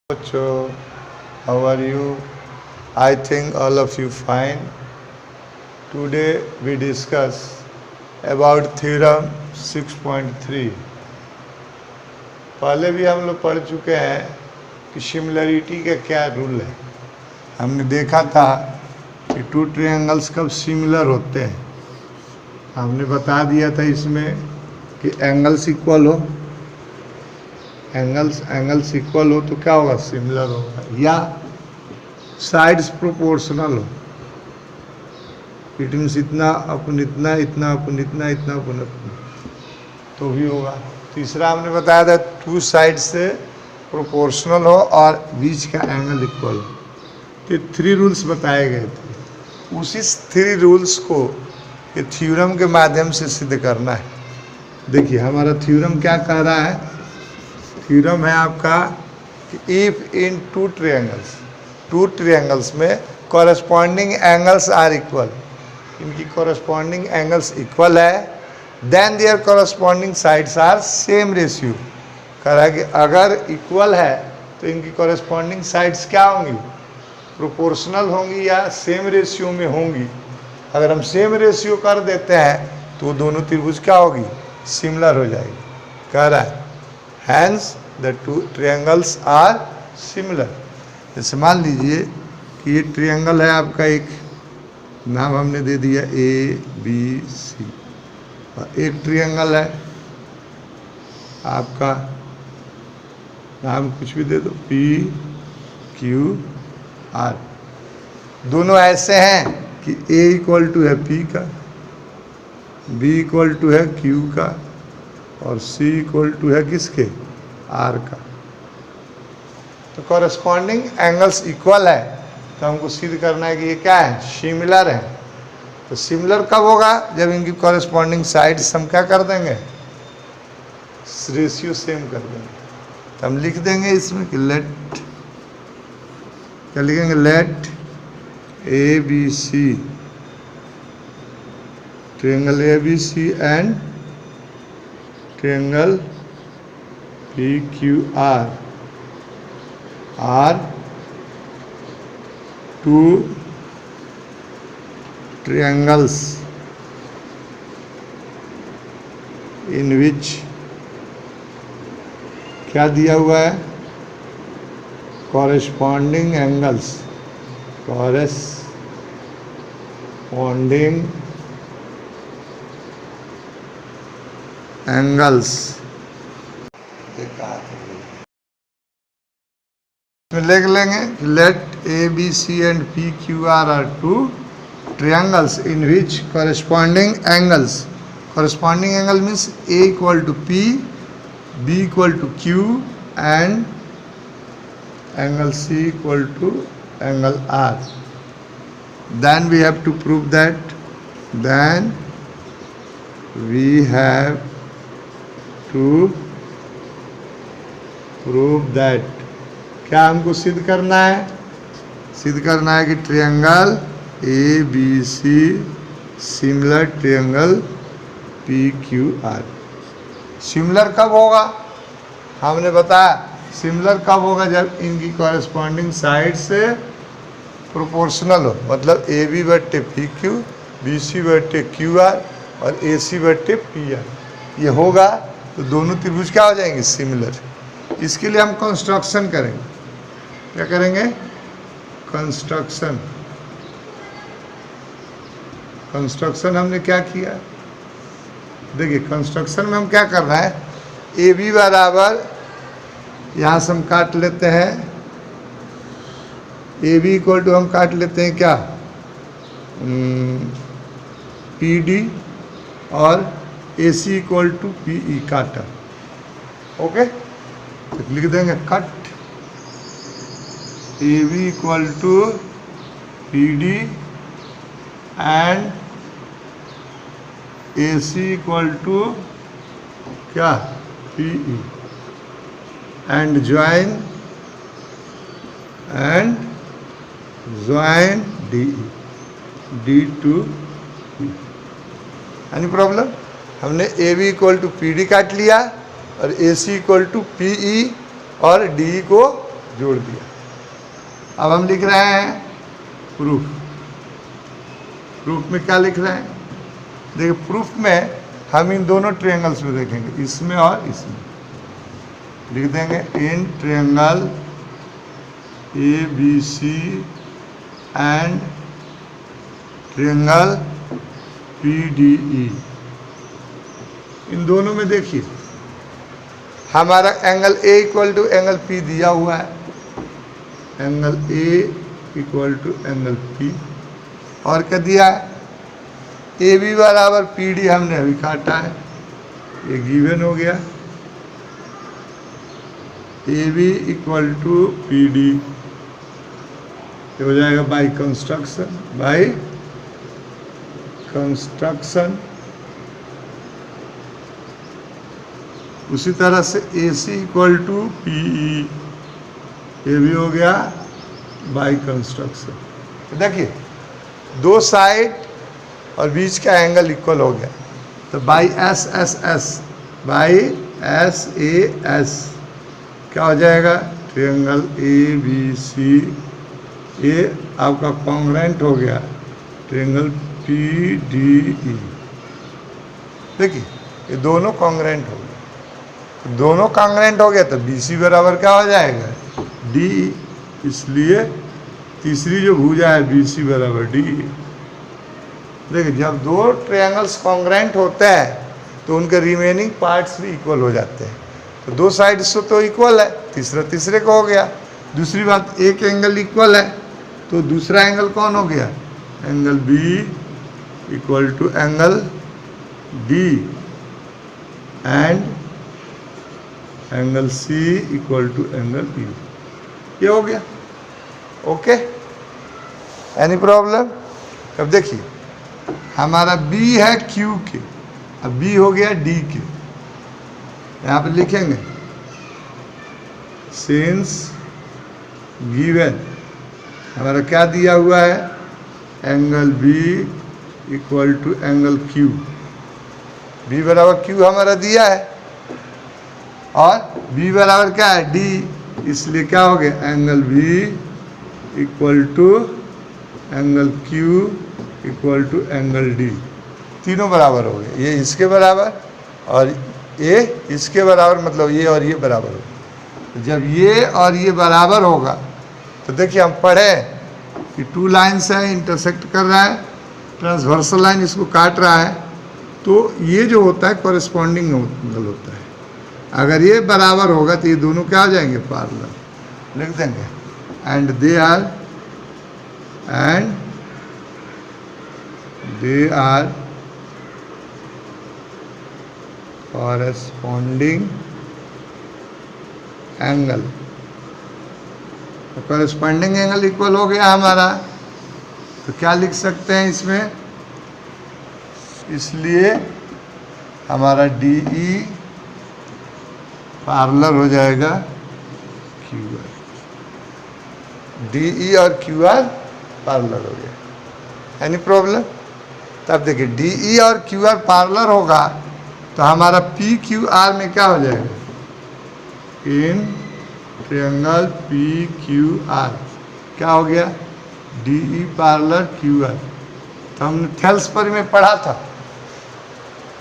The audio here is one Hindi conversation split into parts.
So, how are you? I think all of you fine. Today we discuss about theorem 6.3. पहले भी हम लोग पढ़ चुके हैं कि सिमिलरिटी का क्या रूल है। हमने देखा था कि टू ट्रायंगल्स कब सिमिलर होते हैं। हमने बता दिया था इसमें कि एंगल्स इक्वल हो, एंगल्स इक्वल हो तो क्या होगा, सिमिलर होगा, या साइड्स प्रोपोर्शनल हो, इट मीन्स इतना अपन इतना, इतना अपन इतना, इतना अपन इतना, तो भी होगा। तीसरा हमने बताया था टू साइड से प्रोपोर्शनल हो और बीच का एंगल इक्वल हो। ये थ्री रूल्स बताए गए थे। उसी थ्री रूल्स को ये थ्योरम के माध्यम से सिद्ध करना है। देखिए हमारा थ्योरम क्या कह रहा है। थ्योरम है आपका कि इफ इन टू ट्रायंगल्स में कॉरस्पॉन्डिंग एंगल्स आर इक्वल, इनकी कॉरस्पॉन्डिंग एंगल्स इक्वल है, then their corresponding sides are same ratio. कह रहा है कि अगर इक्वल है तो इनकी कॉरस्पॉन्डिंग साइड्स क्या होंगी, प्रोपोर्शनल होंगी या सेम रेशियो में होंगी। अगर हम सेम रेशियो कर देते हैं तो दोनों त्रिभुज क्या होगी, सिमिलर हो जाएगी। कह रहा है Hence the two triangles are similar। जैसे मान लीजिए कि ये ट्रायंगल है आपका, एक नाम हमने दे दिया ABC, और एक ट्रायंगल है आपका, नाम कुछ भी दे दो, PQR। दोनों ऐसे हैं कि A इक्वल टू है P का, B इक्वल टू है Q का, और C इक्वल टू है किसके, R का। तो कॉरस्पॉन्डिंग एंगल्स इक्वल है तो हमको सिद्ध करना है कि ये क्या है, सिमिलर है। तो सिमिलर कब होगा, जब इनकी कॉरस्पॉन्डिंग साइड्स हम क्या कर देंगे, रेशियो सेम कर देंगे। तो हम लिख देंगे इसमें कि लेट, क्या लिखेंगे, let ABC, triangle ABC and triangle PQR are two triangles in which क्या दिया हुआ है, corresponding angles, corresponding एंगल्स लिख लेंगे। Let ABC and PQR are two triangles in which corresponding angle means A equal to P, B equal to Q and angle C equal to angle R। Then we have to prove that, then we have to prove that, क्या हमको सिद्ध करना है, सिद्ध करना है कि triangle ABC similar triangle PQR। Similar कब होगा, हमने बताया सिमिलर कब होगा, जब इनकी कॉरस्पॉन्डिंग साइड से प्रोपोर्शनल हो, मतलब AB बट्टे PQ, BC बट्टे QR और AC बट्टे PR। ये होगा तो दोनों त्रिभुज क्या हो जाएंगे, सिमिलर। इसके लिए हम कंस्ट्रक्शन करेंगे। क्या करेंगे, कंस्ट्रक्शन हमने क्या किया, देखिए कंस्ट्रक्शन में हम क्या कर रहे हैं, AB बराबर, यहाँ से हम काट लेते हैं AB इक्वल टू, हम काट लेते हैं क्या, PD, और AC इक्वल टू PE काटा। ओके, तो लिख देंगे cut AB equal to PD and AC equal to क्या, PE, and join DE, D to P। Any problem, हमने AB इक्वल टू PD काट लिया और AC इक्वल टू PE और DE को जोड़ दिया। अब हम लिख रहे हैं प्रूफ। प्रूफ में क्या लिख रहे हैं? देखिए प्रूफ में हम इन दोनों ट्रायंगल्स में देखेंगे, इसमें और इसमें। लिख देंगे in triangle ABC and triangle PDE, इन दोनों में देखिए हमारा angle A equal to angle P दिया हुआ है, angle A equal to angle P, और क्या दिया है? AB बराबर PD हमने अभी काटा है, ये गिवन हो गया। AB इक्वल टू PD, ये हो जाएगा बाई कंस्ट्रक्शन, बाई कंस्ट्रक्शन। उसी तरह से AC इक्वल टू PE, ये भी हो गया बाई कंस्ट्रक्शन। देखिए दो साइड और बीच का एंगल इक्वल हो गया, तो बाई SSS, बाई SAS क्या हो जाएगा? ट्रायंगल ABC, ये आपका कॉन्ग्रेंट हो गया ट्रायंगल PDE। देखिए ये दोनों कॉन्ग्रेंट हो गए, दोनों कॉन्ग्रेंट हो गया तो BC बराबर क्या हो जाएगा? DE। इसलिए तीसरी जो भुजा है BC बराबर DE। देखिए जब दो ट्रायंगल्स कॉन्ग्रेंट होते हैं तो उनके रिमेनिंग पार्ट्स भी इक्वल हो जाते हैं, तो दो साइड्स तो इक्वल है, तीसरा तीसरे को हो गया। दूसरी बात, एक एंगल इक्वल है तो दूसरा एंगल कौन हो गया? Angle B equal to angle D and angle C equal to angle E, ये हो गया। Okay, any problem? अब देखिए हमारा B है Q के, अब B हो गया D के, यहाँ पे लिखेंगे सिंस गिवन, हमारा क्या दिया हुआ है? Angle B equal to angle Q, B बराबर Q हमारा दिया है और B बराबर क्या है? D, इसलिए क्या हो गया? Angle B equal to angle Q equal to angle D, तीनों बराबर हो गए। ये इसके बराबर और ये इसके बराबर, मतलब ये और ये बराबर होगा। तो जब ये और ये बराबर होगा तो देखिए हम पढ़े कि टू लाइन्स है, इंटरसेक्ट कर रहा है, ट्रांसवर्सल लाइन इसको काट रहा है, तो ये जो होता है कॉरेस्पॉन्डिंग एंगल होता है। अगर ये बराबर होगा तो ये दोनों क्या हो जाएंगे? पैरेलल। लिख देंगे and they are corresponding angle. Corresponding angle equal हो गया हमारा, तो क्या लिख सकते हैं इसमें? इसलिए हमारा DE पैरेलल हो जाएगा QR, DE और QR पैरेलल हो गया। Any problem? तब देखिए DE और QR पैरेलल होगा तो हमारा PQR में क्या हो जाएगा? इन ट्रायंगल PQR क्या हो गया? DE parallel QR। तो हमने थेल्स पर में पढ़ा था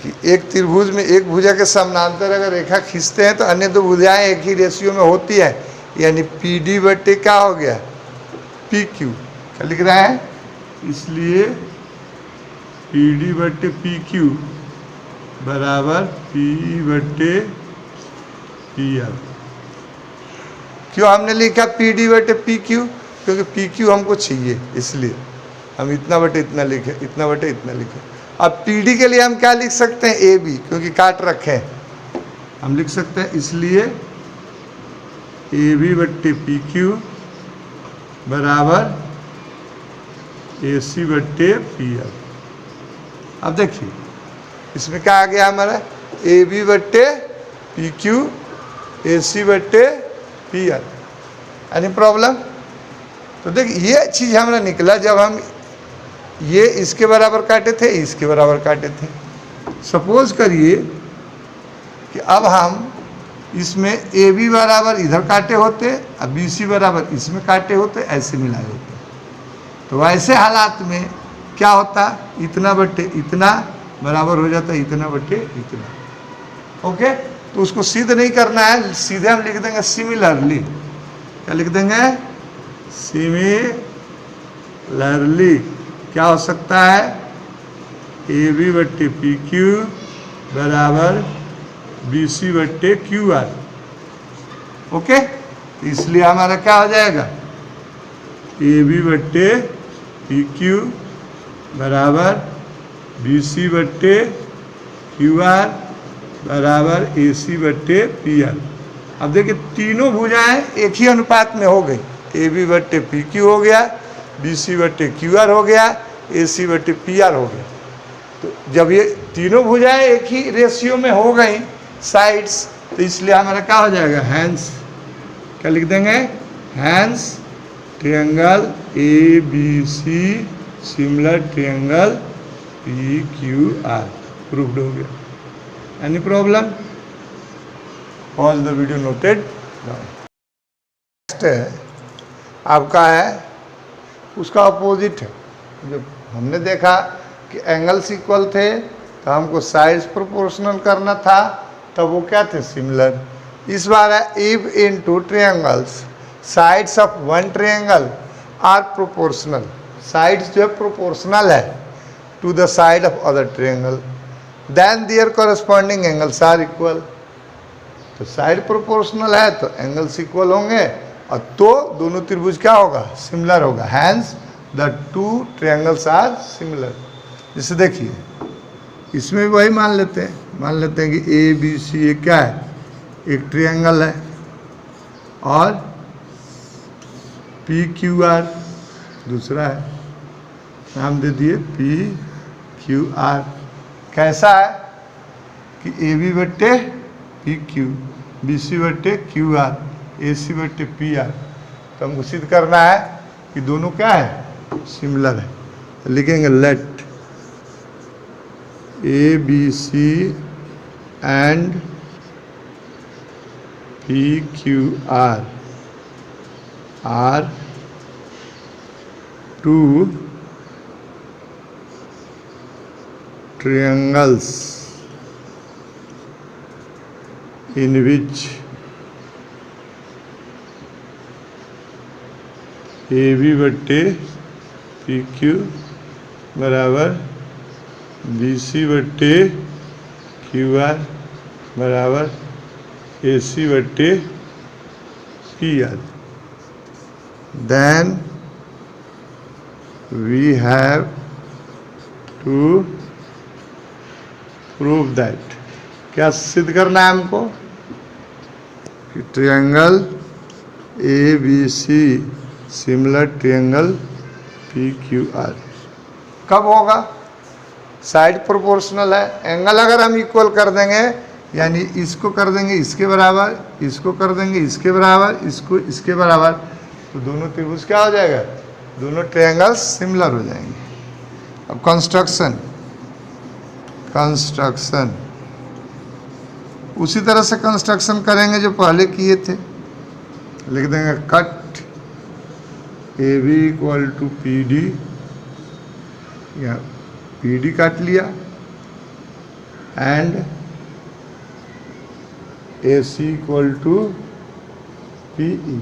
कि एक त्रिभुज में एक भुजा के समानांतर अगर रेखा खींचते हैं तो अन्य दो भुजाएं एक ही रेशियो में होती है, यानी PD बटे क्या हो गया? PQ। क्या लिख रहा है? इसलिए PD बटे PQ बराबर P बटे PR। क्यों हमने लिखा PD बटे PQ? क्योंकि PQ हमको चाहिए, इसलिए हम इतना बटे इतना लिखे, इतना बटे इतना लिखे। अब PD के लिए हम क्या लिख सकते हैं? AB, क्योंकि काट रखे हैं, हम लिख सकते हैं इसलिए AB बट्टे PQ बराबर AC बट्टे PR। अब देखिए इसमें क्या आ गया हमारा? AB बट्टे PQ AC बट्टे PR। Any problem? तो देखिए ये चीज़ हमारा निकला जब हम ये इसके बराबर काटे थे, इसके बराबर काटे थे। सपोज करिए कि अब हम इसमें ए बी बराबर इधर काटे होते और बी सी बराबर इसमें काटे होते, ऐसे मिलाए होते। तो ऐसे हालात में क्या होता, इतना बट्टे इतना बराबर हो जाता है इतना बट्टे इतना। ओके, तो उसको सिद्ध नहीं करना है, सीधे हम लिख देंगे सिमिलरली। क्या लिख देंगे, सिमिलरली। क्या हो सकता है, ए बी बट्टे पी क्यू बराबर बी सी बट्टे क्यू आर। ओके, इसलिए हमारा क्या हो जाएगा, ए बी बट्टे पी क्यू बराबर बी सी बट्टे क्यू आर बराबर ए सी बट्टे पी आर। अब देखिए तीनों भुजाएं एक ही अनुपात में हो गई, ए बी बट्टे पी क्यू हो गया, बी सी बट्टे क्यू आर हो गया, ए सी बट्टे पी आर हो गया। तो जब ये तीनों भुजाएं एक ही रेशियो में हो गई साइड्स, तो इसलिए हमारा क्या हो जाएगा, हैंस। क्या लिख देंगे, hence triangle A B C similar triangle P Q R proved हो गया। Any problem? Pause the video noted. Next है आपका है उसका अपोजिट है। जब हमने देखा कि एंगल्स इक्वल थे तो हमको साइड्स प्रोपोर्शनल करना था, तब वो क्या थे, सिमिलर। इस बार है if in two triangles sides of one triangle are proportional. Sides जो है प्रोपोर्शनल है to the side of other triangle, then their corresponding angles are equal. तो साइड प्रोपोर्शनल है तो एंगल्स इक्वल होंगे, और तो दोनों त्रिभुज क्या होगा, सिमिलर होगा। Hence the two triangles are similar. जैसे देखिए इसमें भी वही मान लेते हैं कि ए बी सी क्या है, एक ट्रायंगल है, और पी क्यू आर दूसरा है, नाम दे दिए पी क्यू आर। कैसा है कि ए बी बट्टे पी क्यू, बी सी बट्टे क्यू आर, ए सी बट्टे पी आर। तो हमको सिद्ध करना है कि दोनों क्या है, सिमिलर है। तो लिखेंगे let A B C and P Q R are two triangles in which AB बट्टे पी क्यू बराबर BC बट्टे क्यू आर बराबर AC बट्टे P R. Then we have to prove that. क्या सिद्ध करना है हमको कि triangle A B C similar triangle P Q R कब होगा, साइड प्रोपोर्शनल है। एंगल अगर हम इक्वल कर देंगे, यानी इसको कर देंगे इसके बराबर, इसको कर देंगे इसके बराबर, इसको इसके बराबर, तो दोनों त्रिभुज क्या हो जाएगा, दोनों ट्रायंगल्स सिमिलर हो जाएंगे। अब कंस्ट्रक्शन उसी तरह से कंस्ट्रक्शन करेंगे जो पहले किए थे। लिख देंगे cut A B equal to P D, या पी डी काट लिया, and A C equal to P E,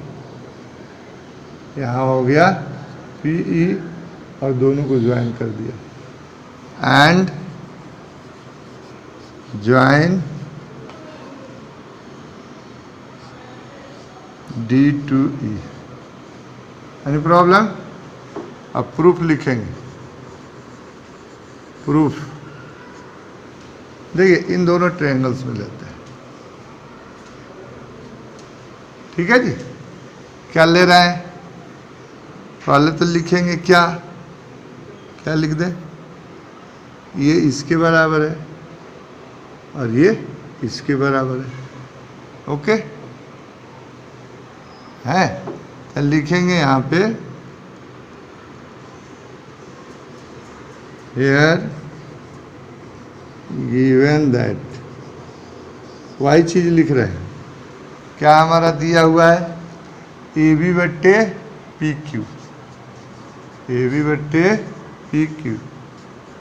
यहाँ हो गया पी ई, और दोनों को ज्वाइन कर दिया, and join D to E. Any problem? अब प्रूफ लिखेंगे। प्रूफ देखिए इन दोनों ट्रायंगल्स में लेते हैं, ठीक है जी। क्या ले रहे हैं, पहले तो लिखेंगे क्या लिख दें, ये इसके बराबर है और ये इसके बराबर है। ओके है, तो लिखेंगे यहाँ पे here given that, वाई चीज लिख रहे हैं, क्या हमारा दिया हुआ है, ए बी बट्टे पी क्यू, ए बी बट्टे पी क्यू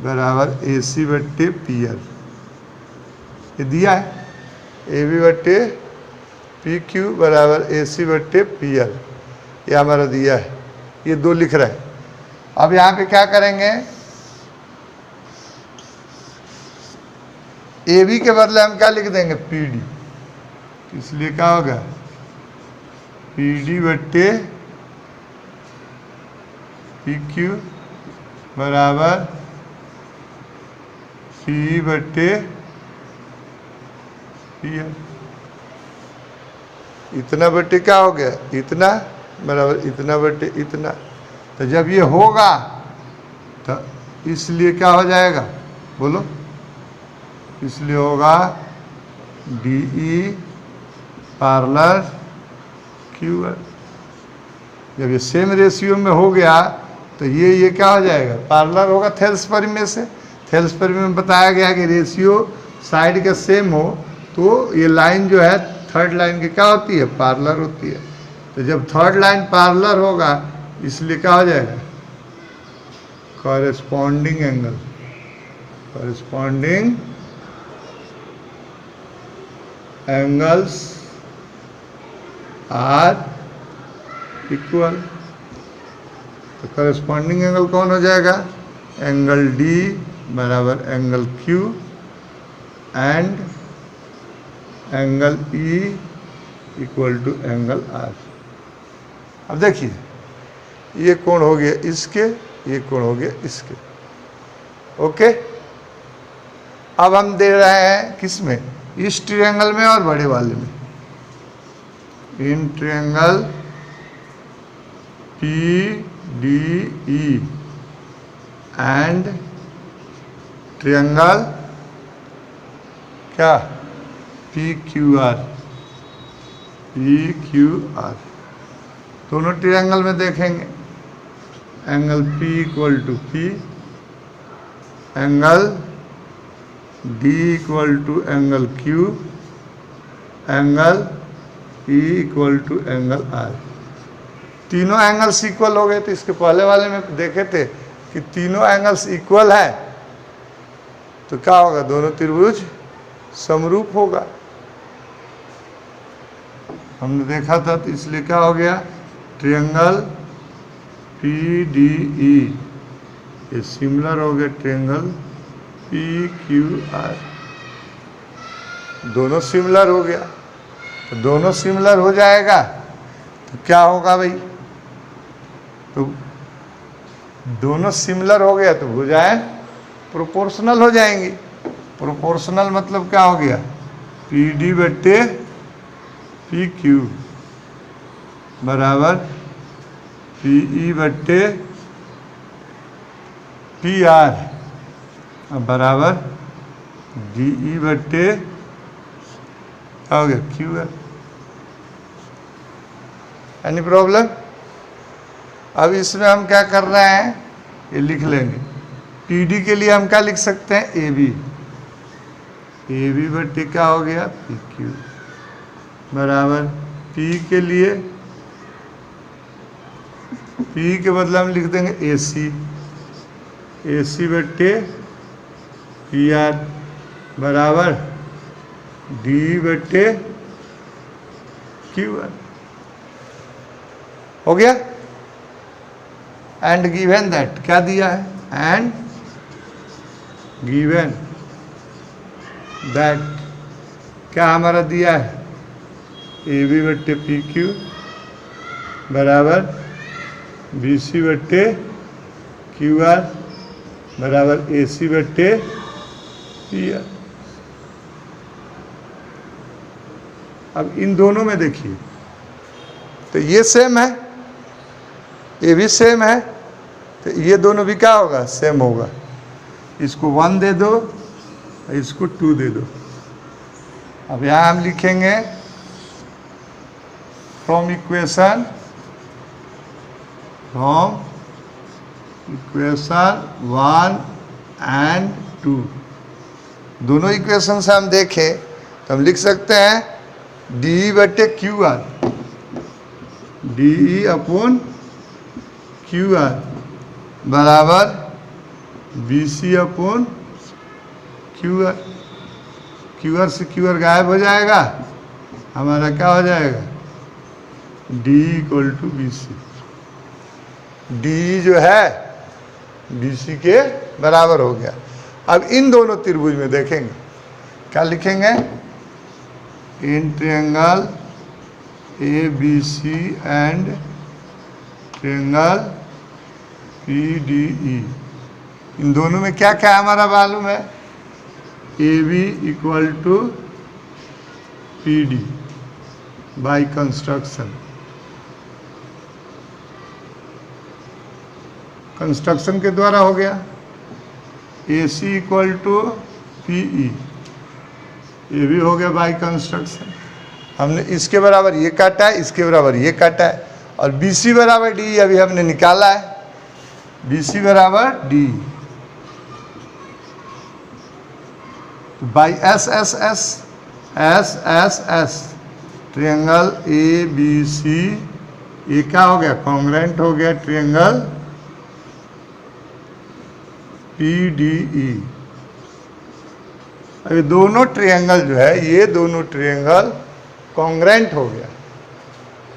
बराबर ए सी बट्टे पी एल, ये दिया है। ए बी बट्टे पी क्यू बराबर ए सी बट्टे पी एल, ये हमारा दिया है, ये 2 लिख रहे हैं। अब यहाँ पे क्या करेंगे, ए बी के बदले हम क्या लिख देंगे, पी डी, इसलिए क्या होगा, पी डी बट्टे पी क्यू बराबर पी बट्टे पी एल। इतना बट्टे क्या हो गया, इतना बराबर इतना बट्टे इतना। तो जब ये होगा तो इसलिए क्या हो जाएगा, बोलो, इसलिए होगा D E parlour Q L. जब ये सेम रेशियो में हो गया तो ये क्या हो जाएगा, पार्लर होगा थेल्सपरी में से। थेल्सपरी में बताया गया कि रेशियो साइड का सेम हो तो ये लाइन जो है थर्ड लाइन की क्या होती है, पार्लर होती है। तो जब थर्ड लाइन पार्लर होगा इसलिए क्या हो जाएगा, corresponding angle, corresponding angles are equal. तो कॉरेस्पॉन्डिंग एंगल कौन हो जाएगा, एंगल डी बराबर angle Q and angle E equal to angle R. अब देखिए ये कोण हो गया इसके, ये कोण हो गया इसके, ओके। अब हम दे रहे हैं किस में, इस ट्रायंगल में और बड़े वाले में, in triangle P D E and triangle क्या, P Q R, P Q R. दोनों ट्रायंगल में देखेंगे, angle P equal to P, angle D equal to angle Q, angle E equal to angle R। तीनों एंगल्स इक्वल हो गए। तो इसके पहले वाले में देखे थे कि तीनों एंगल्स इक्वल है तो क्या होगा, दोनों त्रिभुज समरूप होगा। हमने देखा था, तो इसलिए क्या हो गया, ट्रायंगल पी डी ई ये सिमिलर हो गया ट्रायंगल पी क्यू आर, दोनों सिमिलर हो गया। तो दोनों सिमिलर हो जाएगा तो क्या होगा भाई, तो दोनों सिमिलर हो गया तो भुजाएं प्रोपोर्शनल हो जाएंगी। प्रोपोर्शनल मतलब क्या हो गया, पी डी बट्टे पी क्यू बराबर पी ई बट्टे पी आर बराबर डी ई बट्टे क्या हो गया, क्यू आर। Any problem. अब इसमें हम क्या कर रहे हैं, ये लिख लेंगे। पी डी के लिए हम क्या लिख सकते हैं, ए बी, ए बी बट्टे क्या हो गया, पी क्यू बराबर पी के लिए, पी के बदले हम लिख देंगे ए सी, ए सी बट्टे पी आर बराबर डी बट्टे क्यू आर। हो गया। एंड गिवन दैट, क्या दिया है, एंड गिवन दैट क्या हमारा दिया है, ए बी बट्टे पी क्यू बराबर बी सी बट्टे क्यू आर बराबर ए सी बट्टे पी आर। अब इन दोनों में देखिए, तो ये सेम है, ये भी सेम है, तो ये दोनों भी क्या होगा, सेम होगा। इसको 1 दे दो, इसको 2 दे दो। अब यहाँ हम लिखेंगे फ्रॉम इक्वेशन 1 and 2, दोनों इक्वेशन से हम देखें तो हम लिख सकते हैं डी बटे Q R, D upon Q R बराबर B C upon Q R. Q R से क्यू आर गायब हो जाएगा, हमारा क्या हो जाएगा, D equal to B C. D जो है बी सी के बराबर हो गया। अब इन दोनों त्रिभुज में देखेंगे क्या लिखेंगे, in triangle A B C and triangle P D E, इन दोनों में क्या क्या हमारा मालूम है, A B equal to P D by construction. Construction के द्वारा हो गया, A C equal to P E, ये भी हो गया बाई कंस्ट्रक्शन। हमने इसके बराबर ये काटा है, इसके बराबर ये काटा है, और बी सी बराबर डी अभी हमने निकाला है, बी सी बराबर D by S S S S S S, triangle A B C, ये क्या हो गया, कॉन्ग्रेंट हो गया ट्रायंगल पी डी ई। अभी दोनों ट्रायंगल जो है, ये दोनों ट्रायंगल कॉन्ग्रेंट हो गया।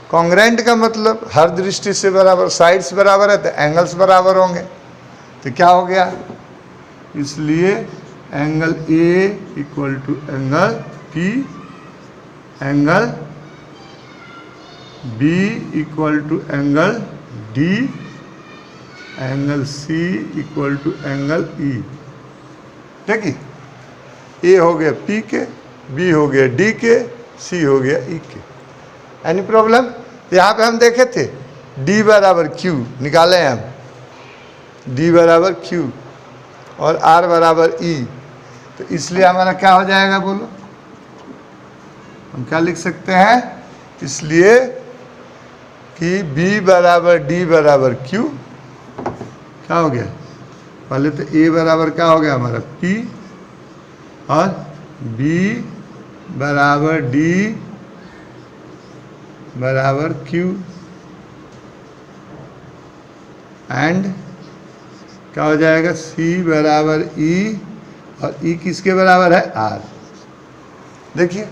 कॉन्ग्रेंट का मतलब हर दृष्टि से बराबर, साइड्स बराबर है तो एंगल्स बराबर होंगे, तो क्या हो गया, इसलिए angle A equal to angle P, angle B equal to angle D, angle C equal to angle E. देखिए ए हो गया पी के, बी हो गया डी के, सी हो गया ई के। Any problem? यहाँ पे हम देखे थे डी बराबर क्यू निकाले हैं हम, डी बराबर क्यू और आर बराबर ई, तो इसलिए हमारा क्या हो जाएगा बोलो, हम क्या लिख सकते हैं, इसलिए कि B बराबर D बराबर Q, क्या हो गया, पहले तो A बराबर क्या हो गया हमारा P, और B बराबर D बराबर Q, एंड क्या हो जाएगा C बराबर E, और E किसके बराबर है, R। देखिए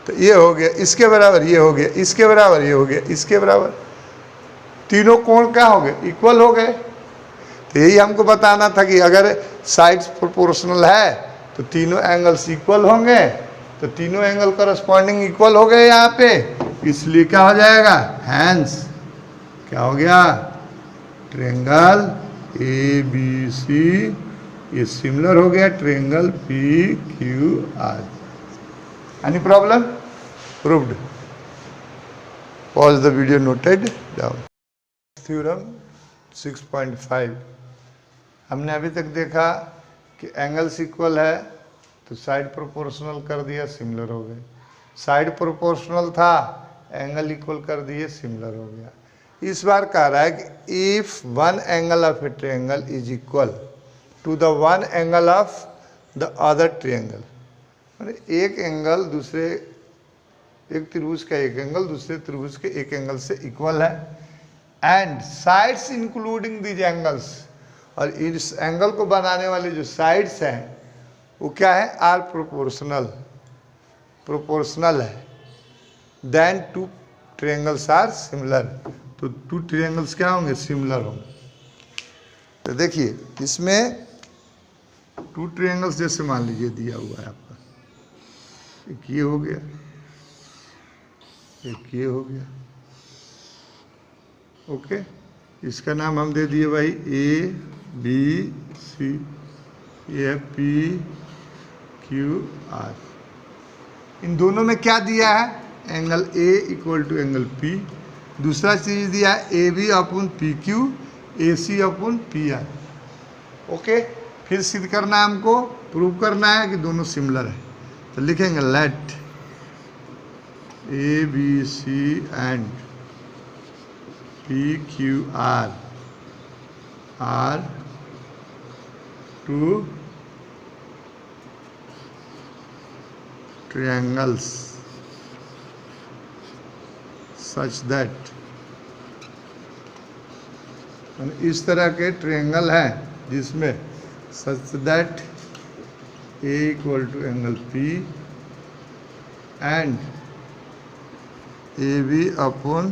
तो ये हो गया, इसके बराबर ये हो गया, इसके बराबर ये हो गया, इसके बराबर, तीनों कोण क्या हो गए, इक्वल हो गए। तो यही हमको बताना था कि अगर साइड्स प्रोपोर्शनल है तो तीनों एंगल्स इक्वल होंगे, तो तीनों एंगल करस्पॉन्डिंग इक्वल हो गए यहाँ पे, इसलिए क्या हो जाएगा, हैंस क्या हो गया, ट्रायंगल ए बी सी ये सिमिलर हो गया triangle P Q are. Any problem? Proved. Pause the video, noted down. Theorem 6.5, हमने अभी तक देखा कि एंगल्स इक्वल है तो साइड प्रोपोर्शनल कर दिया, सिमिलर हो गए। साइड प्रोपोर्शनल था, एंगल इक्वल कर दिए, सिमिलर हो गया। इस बार कह रहा है कि if one angle of a triangle is equal to the one angle of the other triangle, एक एंगल दूसरे, एक त्रिभुज का एक एंगल दूसरे त्रिभुज के एक एंगल से इक्वल है, and sides including these angles, और इस एंगल को बनाने वाले जो साइड्स हैं वो क्या है, आर प्रोपोर्शनल, प्रोपोर्शनल है, then two triangles are similar, तो टू ट्रायंगल्स क्या होंगे, सिमिलर होंगे। तो देखिए इसमें टू ट्रायंगल्स जैसे मान लीजिए दिया हुआ है आपका, एक ये हो गया, एक ये हो गया, ओके, इसका नाम हम दे दिए भाई ए बी सी, ये है पी क्यू आर। इन दोनों में क्या दिया है, angle A equal to angle P, दूसरा चीज दिया है A B upon P Q, A C upon P R. Okay, फिर सिद्ध करना है हमको, प्रूव करना है कि दोनों सिमिलर है, तो लिखेंगे let A B C and P Q R are two triangles such that, इस तरह के ट्रायंगल हैं जिसमें such that A equal to angle P and A B upon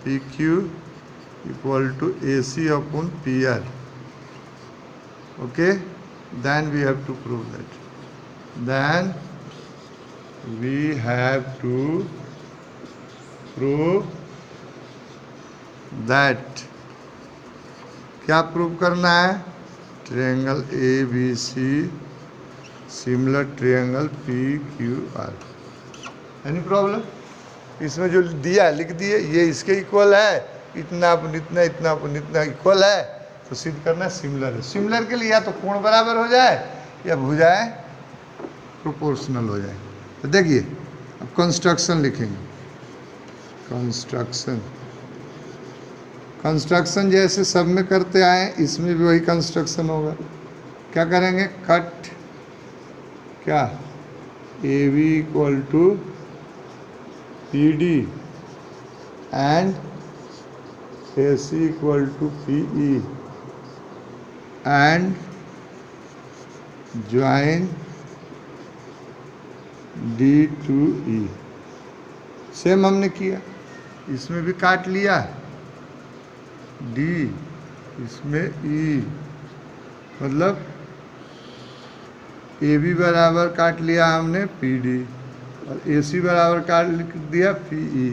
P Q equal to A C upon P R. Okay, then we have to prove that. Then we have to prove that. क्या प्रूव करना है? Triangle A B C similar triangle P Q R. Any problem? इसमें जो दिया लिख दिए, ये इसके इक्वल है, इतना अपन इतना, इतना अपन इतना इक्वल है, तो सिद्ध करना सिमिलर है. सिमिलर के लिए या तो कोण बराबर हो जाए या भुजाएं प्रोपोर्शनल हो जाए. तो देखिए अब कंस्ट्रक्शन लिखेंगे. कंस्ट्रक्शन जैसे सब में करते आए इसमें भी वही कंस्ट्रक्शन होगा. क्या करेंगे? कट क्या A B equal to P D and A C equal to P E and join D to E. Same हमने किया, इसमें भी काट लिया डी, इसमें ई, मतलब ए बी बराबर काट लिया हमने पी डी और ए सी बराबर काट लिख दिया पी ई.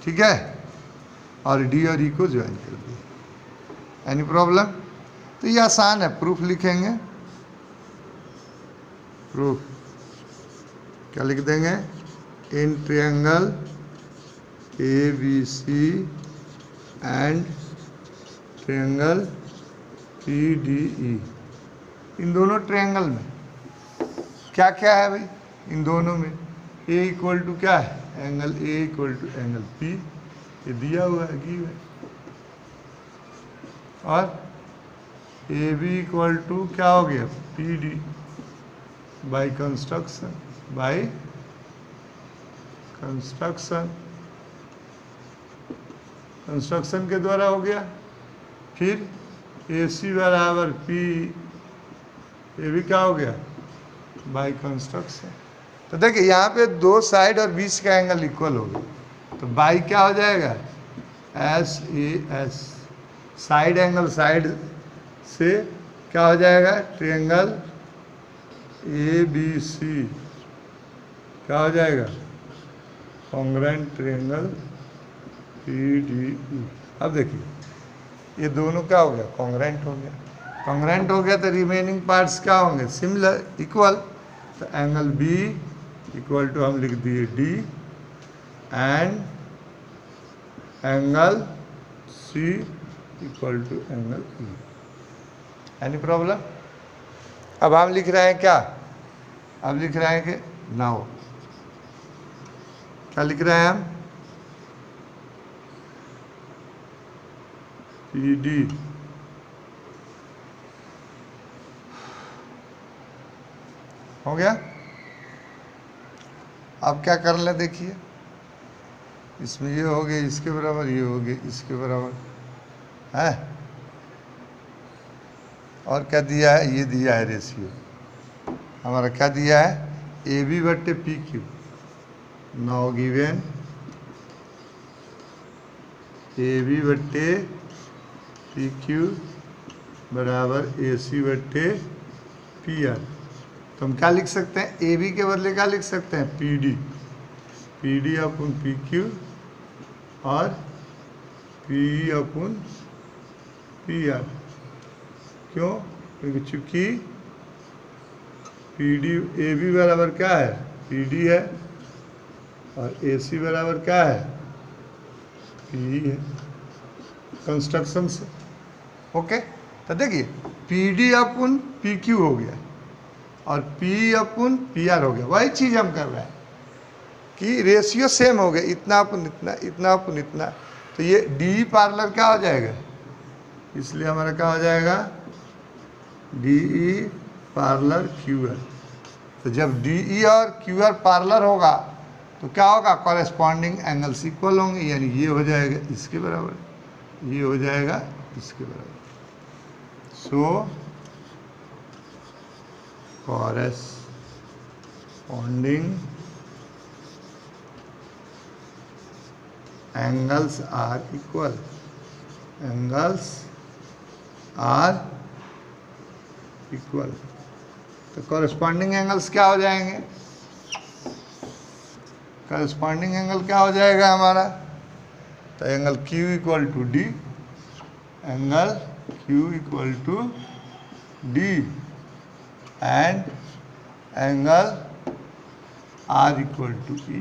ठीक है, और डी और ई को ज्वाइन कर दिया. Any problem? तो ये आसान है. प्रूफ लिखेंगे. प्रूफ क्या लिख देंगे? In triangle A B C and triangle P D E. इन दोनों ट्रायंगल में क्या क्या है भाई? इन दोनों में ए इक्वल टू क्या है? Angle A equal to angle P, ये दिया हुआ है, गिव है. और ए बी इक्वल टू क्या हो गया? P D by construction, by construction के द्वारा हो गया. फिर ए सी बराबर पी, ये भी क्या हो गया? By construction. तो देखिए यहाँ पे दो साइड और बीच का एंगल इक्वल हो गया, तो बाई क्या हो जाएगा? S A S. Side angle side से क्या हो जाएगा? ट्रायंगल ए बी सी क्या हो जाएगा? कॉन्ग्रुएंट ट्रायंगल पी डी ई. अब देखिए ये दोनों क्या हो गया? कॉन्ग्रुएंट हो गया. कॉन्ग्रुएंट हो गया तो रिमेनिंग पार्ट्स क्या होंगे? Similar, equal. तो एंगल बी इक्वल टू हम लिख दिए D and angle C equal to angle E. Any problem? अब हम लिख रहे हैं क्या? अब लिख रहे हैं कि नाउ क्या लिख रहे हैं हम? पी डी हो गया. अब क्या कर ले? देखिए इसमें ये हो गया इसके बराबर, ये हो गया इसके बराबर है. और क्या दिया है? ये दिया है रेशियो हमारा. क्या दिया है? ए बी बट्टे P Q. Now given A B बट्टे पी क्यू बराबर ए सी बट्टे पी आर. तो हम क्या लिख सकते हैं? ए बी के बदले क्या लिख सकते हैं? पी डी अपन पी क्यू और पी अपन पी आर. क्यों? क्योंकि चूंकि पी डी ए बी बराबर क्या है? पी डी है और ए सी बराबर क्या है? पी है. कंस्ट्रक्शन से ओके. तो देखिए पी डी अपन पी क्यू हो गया और पी अपन पी आर हो गया. वही चीज़ हम कर रहे हैं कि रेशियो सेम हो गया, इतना अपन इतना, इतना अपन इतना. तो ये डी पार्लर क्या हो जाएगा? इसलिए हमारा क्या हो जाएगा? D E parlour Q R. तो जब डी ई और क्यू आर पार्लर होगा तो क्या होगा, कॉरेस्पॉन्डिंग एंगल्स इक्वल होंगे, यानी ये हो जाएगा इसके बराबर, ये हो जाएगा इसके बराबर। So corresponding angles are equal, angles are equal. तो कॉरेस्पॉन्डिंग एंगल्स क्या हो जाएंगे, कॉरेस्पॉन्डिंग एंगल क्या हो जाएगा हमारा, तो angle Q equal to D, angle Q equal to D and angle R equal to E।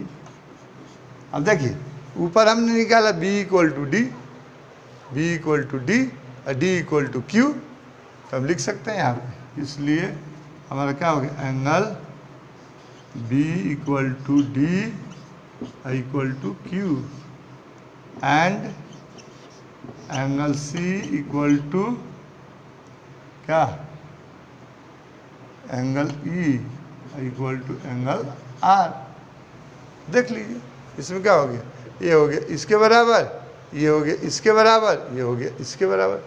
अब देखिए ऊपर हमने निकाला B equal to D, B equal to D और D इक्वल टू Q, तो हम लिख सकते हैं यहाँ पे, इसलिए हमारा क्या हो गया, angle B equal to D equal to Q and angle C equal to क्या, angle E equal to angle R। देख लीजिए इसमें क्या हो गया, ये हो गया इसके बराबर, ये हो गया इसके बराबर, ये हो गया इसके बराबर।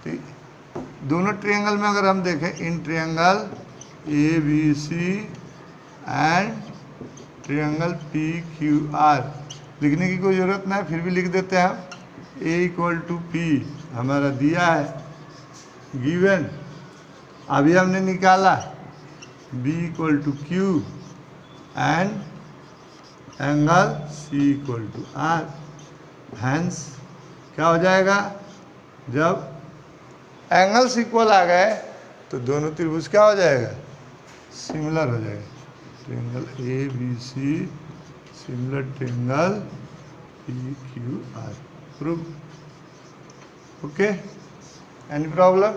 तो दोनों ट्रायंगल में अगर हम देखें, इन triangle ABC and triangle PQR, लिखने की कोई ज़रूरत नहीं, फिर भी लिख देते हैं हम। A इक्वल टू P हमारा दिया है, गिवन। अभी हमने निकाला B equal to Q and angle C equal to R। Hence क्या हो जाएगा, जब एंगल्स इक्वल आ गए तो दोनों त्रिभुज क्या हो जाएगा, सिमिलर हो जाएगा। Triangle ABC similar triangle PQR, prove. Okay, any problem,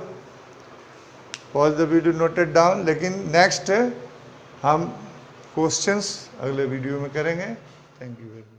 pause the video, noted down. लेकिन नेक्स्ट हम क्वेश्चंस अगले वीडियो में करेंगे। Thank you very much.